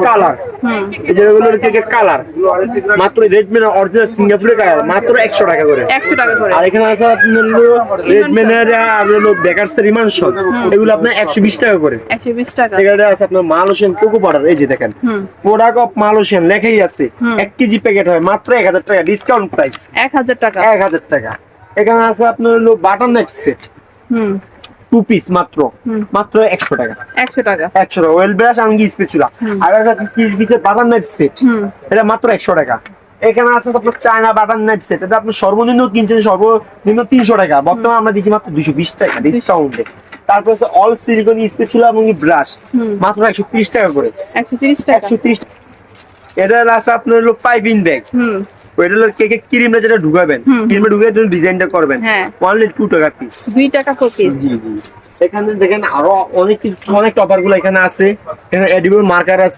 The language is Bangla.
কালার এই যেগুলো কেকের কালার মাত্র রেডমিনের অরিজিনাল সিঙ্গাপুরের কালার মাত্র 100 টাকা করে। 100 টাকা করে। আর এখানে আছে আপনার রেডমিনের আর হলো বেকারস রিমানশন এগুলো আপনার 120 টাকা করে। 120 টাকা। এখানে আছে আপনার মালয়েশিয়ান কোকো পাউডার এই যে দেখেন প্রোডাক্ট অফ মালয়েশিয়ান লেখাই আছে 1 কেজি প্যাকেট হয় মাত্র 1000 টাকা ডিসকাউন্ট প্রাইস 1000 টাকা। 1000 টাকা। এখানে আছে আপনার হলো বাটার নাইফ সেট 2 পিস মাত্র 100 টাকা। 100 টাকা। 100 টাকা। ওয়েল ব্রাশ আঙ্গি স্প্যাচুলা আর আছে 30 পিসের বাটার নাইফ সেট এটা মাত্র 100 টাকা। এখানে আছে আপনার চায়না বাটার নাইফ সেট এটা আপনি সর্বনিম্ন কিনছেন সর্বনিম্ন 300 টাকা বর্তমানে আমরা দিচ্ছি মাত্র 220 টাকা ডিসকাউন্টে। তারপর আছে অল সিলিকন স্প্যাচুলা এবং ব্রাশ মাত্র 130 টাকা করে। 130 টাকা। 130 এটা আছে আপনার হলো 5 ইন ব্যাগ ওইটা হলো কেকে ক্রিমটা যেটা ঢুকাবেন ক্রিমে ঢুকিয়ে তুমি ডিজাইনটা করবেন অনলি 2 টাকা পিস 2 টাকা পার পিস। জি জি। এখানে দেখেন আরো অনেক অনেক টপার গুলো এখানে আছে এখানে এডিবল মার্কার আছে।